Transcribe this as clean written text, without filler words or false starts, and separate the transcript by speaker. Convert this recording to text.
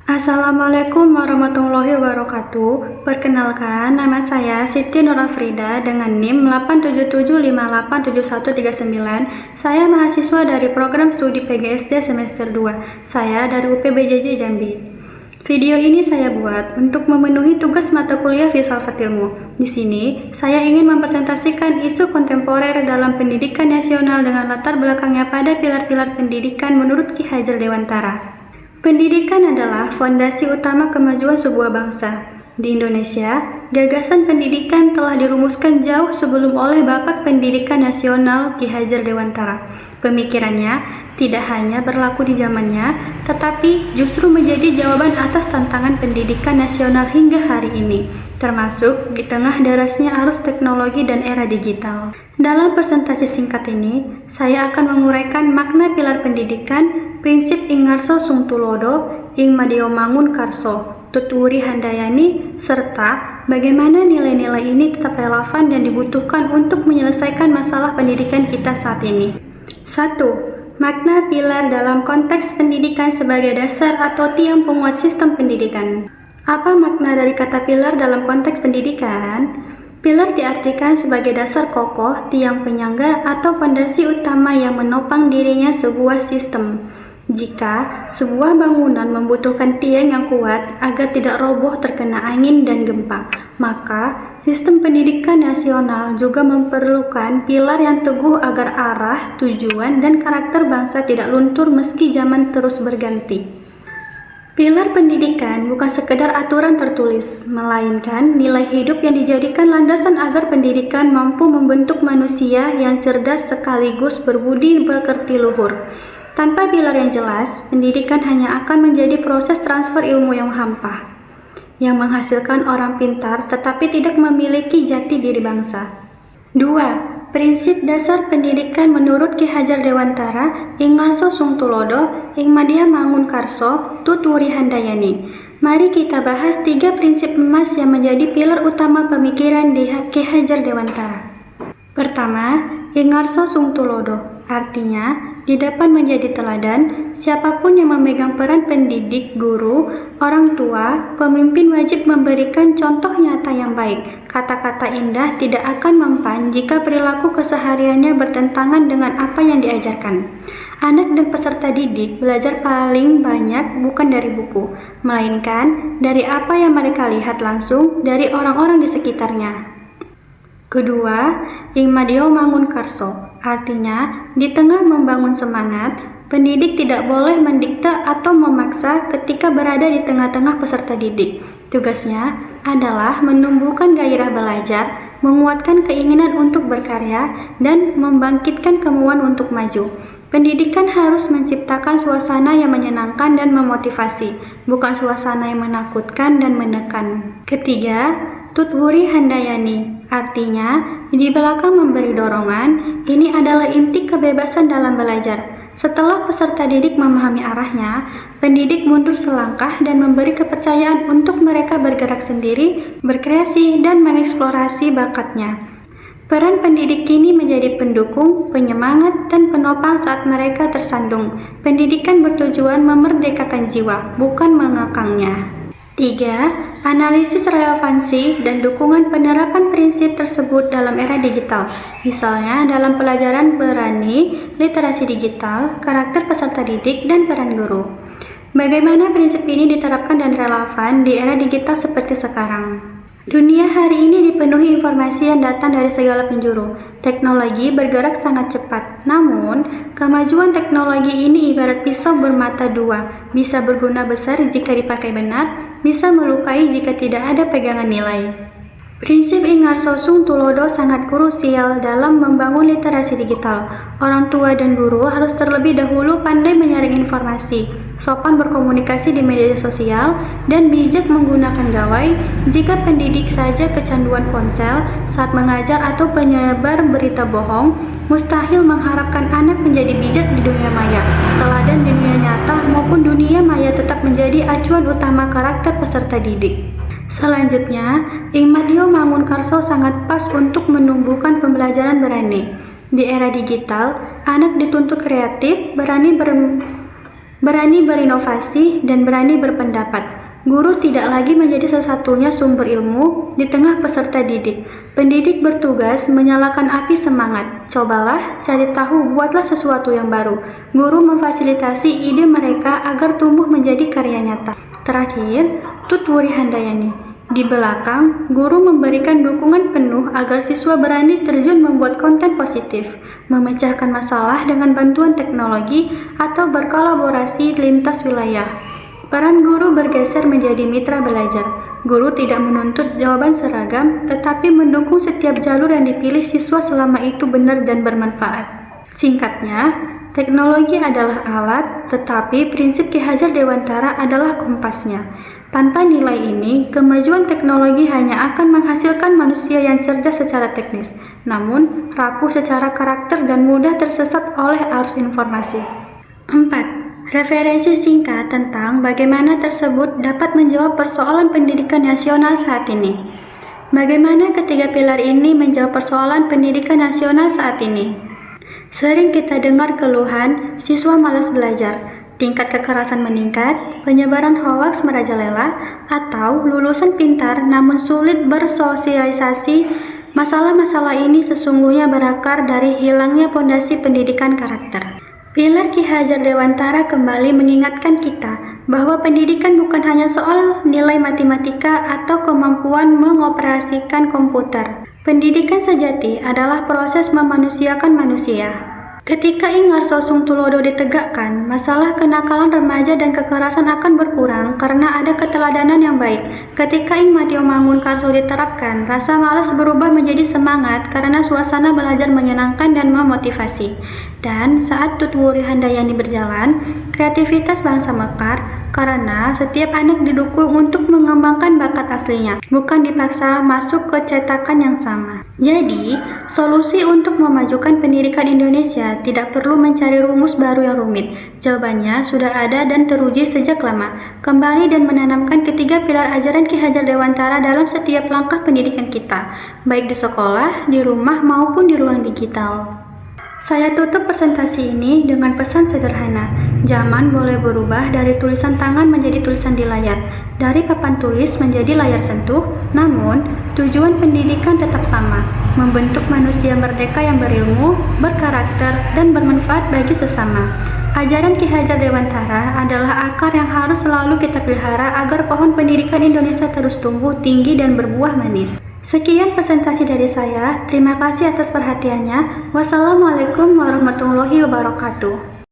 Speaker 1: Assalamualaikum warahmatullahi wabarakatuh. Perkenalkan, nama saya Siti Nurafrida dengan NIM 877587139. Saya mahasiswa dari program studi PGSD semester 2. Saya dari UPBJJ Jambi. Video ini saya buat untuk memenuhi tugas mata kuliah Filsafat Ilmu. Di sini, saya ingin mempresentasikan isu kontemporer dalam pendidikan nasional dengan latar belakangnya pada pilar-pilar pendidikan menurut Ki Hajar Dewantara. Pendidikan adalah fondasi utama kemajuan sebuah bangsa. Di Indonesia, gagasan pendidikan telah dirumuskan jauh sebelum oleh Bapak Pendidikan Nasional Ki Hajar Dewantara. Pemikirannya tidak hanya berlaku di zamannya, tetapi justru menjadi jawaban atas tantangan pendidikan nasional hingga hari ini, termasuk di tengah derasnya arus teknologi dan era digital. Dalam presentasi singkat ini, saya akan menguraikan makna pilar pendidikan, prinsip ing ngarso sung tulodo, ing madya mangun karso, tuturi handayani, serta bagaimana nilai-nilai ini tetap relevan dan dibutuhkan untuk menyelesaikan masalah pendidikan kita saat ini. 1. Makna pilar dalam konteks pendidikan sebagai dasar atau tiang penguat sistem pendidikan. Apa makna dari kata pilar dalam konteks pendidikan? Pilar diartikan sebagai dasar kokoh, tiang penyangga, atau fondasi utama yang menopang dirinya sebuah sistem. Jika sebuah bangunan membutuhkan tiang yang kuat agar tidak roboh terkena angin dan gempa, maka sistem pendidikan nasional juga memerlukan pilar yang teguh agar arah, tujuan, dan karakter bangsa tidak luntur meski zaman terus berganti. Pilar pendidikan bukan sekedar aturan tertulis, melainkan nilai hidup yang dijadikan landasan agar pendidikan mampu membentuk manusia yang cerdas sekaligus berbudi pekerti luhur. Tanpa pilar yang jelas, pendidikan hanya akan menjadi proses transfer ilmu yang hampa, yang menghasilkan orang pintar tetapi tidak memiliki jati diri bangsa. 2. Prinsip dasar pendidikan menurut Ki Hajar Dewantara, ing ngarso sung tulodo, ing madya mangun karso, tuturi handayani. Mari kita bahas 3 prinsip emas yang menjadi pilar utama pemikiran Ki Hajar Dewantara. Pertama, ing ngarso sung tulodo, artinya di depan menjadi teladan. Siapapun yang memegang peran pendidik, guru, orang tua, pemimpin wajib memberikan contoh nyata yang baik. Kata-kata indah tidak akan mempan jika perilaku kesehariannya bertentangan dengan apa yang diajarkan. Anak dan peserta didik belajar paling banyak bukan dari buku, melainkan dari apa yang mereka lihat langsung dari orang-orang di sekitarnya. Kedua, ing madya mangun karso, artinya di tengah membangun semangat, pendidik tidak boleh mendikte atau memaksa ketika berada di tengah-tengah peserta didik. Tugasnya adalah menumbuhkan gairah belajar, menguatkan keinginan untuk berkarya, dan membangkitkan kemauan untuk maju. Pendidikan harus menciptakan suasana yang menyenangkan dan memotivasi, bukan suasana yang menakutkan dan menekan. Ketiga, tutwuri handayani, artinya di belakang memberi dorongan. Ini adalah inti kebebasan dalam belajar. Setelah peserta didik memahami arahnya, pendidik mundur selangkah dan memberi kepercayaan untuk mereka bergerak sendiri, berkreasi, dan mengeksplorasi bakatnya. Peran pendidik kini menjadi pendukung, penyemangat, dan penopang saat mereka tersandung. Pendidikan bertujuan memerdekakan jiwa, bukan mengekangnya. 3. Analisis relevansi dan dukungan penerapan prinsip tersebut dalam era digital, misalnya dalam pelajaran berani, literasi digital, karakter peserta didik, dan peran guru. Bagaimana prinsip ini diterapkan dan relevan di era digital seperti sekarang? Dunia hari ini dipenuhi informasi yang datang dari segala penjuru. Teknologi bergerak sangat cepat. Namun, kemajuan teknologi ini ibarat pisau bermata dua, bisa berguna besar jika dipakai benar, bisa melukai jika tidak ada pegangan nilai. Prinsip ing ngarso sung tulodo sangat krusial dalam membangun literasi digital. Orang tua dan guru harus terlebih dahulu pandai menyaring informasi, sopan berkomunikasi di media sosial, dan bijak menggunakan gawai. Jika pendidik saja kecanduan ponsel saat mengajar atau penyebar berita bohong, mustahil mengharapkan anak menjadi bijak di dunia maya. Teladan di dunia nyata maupun dunia maya tetap menjadi acuan utama karakter peserta didik. Selanjutnya, Ing Madio Mangunkarso sangat pas untuk menumbuhkan pembelajaran berani. Di era digital, anak dituntut kreatif, berani berinovasi, dan berani berpendapat. Guru tidak lagi menjadi satu-satunya sumber ilmu di tengah peserta didik. Pendidik bertugas menyalakan api semangat. Cobalah, cari tahu, buatlah sesuatu yang baru. Guru memfasilitasi ide mereka agar tumbuh menjadi karya nyata. Terakhir, Tut Wuri Handayani. Di belakang, guru memberikan dukungan penuh agar siswa berani terjun membuat konten positif, memecahkan masalah dengan bantuan teknologi, atau berkolaborasi lintas wilayah. Peran guru bergeser menjadi mitra belajar. Guru tidak menuntut jawaban seragam, tetapi mendukung setiap jalur yang dipilih siswa selama itu benar dan bermanfaat. Singkatnya, teknologi adalah alat, tetapi prinsip Ki Hajar Dewantara adalah kompasnya. Tanpa nilai ini, kemajuan teknologi hanya akan menghasilkan manusia yang cerdas secara teknis, namun rapuh secara karakter dan mudah tersesat oleh arus informasi. 4. Referensi singkat tentang bagaimana tersebut dapat menjawab persoalan pendidikan nasional saat ini. Bagaimana ketiga pilar ini menjawab persoalan pendidikan nasional saat ini? Sering kita dengar keluhan siswa malas belajar, tingkat kekerasan meningkat, penyebaran hoaks merajalela, atau lulusan pintar namun sulit bersosialisasi. Masalah-masalah ini sesungguhnya berakar dari hilangnya pondasi pendidikan karakter. Pilar Ki Hajar Dewantara kembali mengingatkan kita bahwa pendidikan bukan hanya soal nilai matematika atau kemampuan mengoperasikan komputer. Pendidikan sejati adalah proses memanusiakan manusia. Ketika Ing Arso Tulodo ditegakkan, masalah kenakalan remaja dan kekerasan akan berkurang karena ada keteladanan yang baik. Ketika Ing Madio Mangunkarso diterapkan, rasa malas berubah menjadi semangat karena suasana belajar menyenangkan dan memotivasi. Dan saat Tut Wuri Handayani berjalan, kreativitas bangsa mekar karena setiap anak didukung untuk mengembangkan bakat aslinya, bukan dipaksa masuk ke cetakan yang sama. Jadi, solusi untuk memajukan pendidikan Indonesia tidak perlu mencari rumus baru yang rumit. Jawabannya sudah ada dan teruji sejak lama. Kembali dan menanamkan ketiga pilar ajaran Ki Hajar Dewantara dalam setiap langkah pendidikan kita, baik di sekolah, di rumah, maupun di ruang digital. Saya tutup presentasi ini dengan pesan sederhana. Zaman boleh berubah dari tulisan tangan menjadi tulisan di layar, dari papan tulis menjadi layar sentuh, namun tujuan pendidikan tetap sama, membentuk manusia merdeka yang berilmu, berkarakter, dan bermanfaat bagi sesama. Ajaran Ki Hajar Dewantara adalah akar yang harus selalu kita pelihara agar pohon pendidikan Indonesia terus tumbuh tinggi dan berbuah manis. Sekian presentasi dari saya. Terima kasih atas perhatiannya. Wassalamualaikum warahmatullahi wabarakatuh.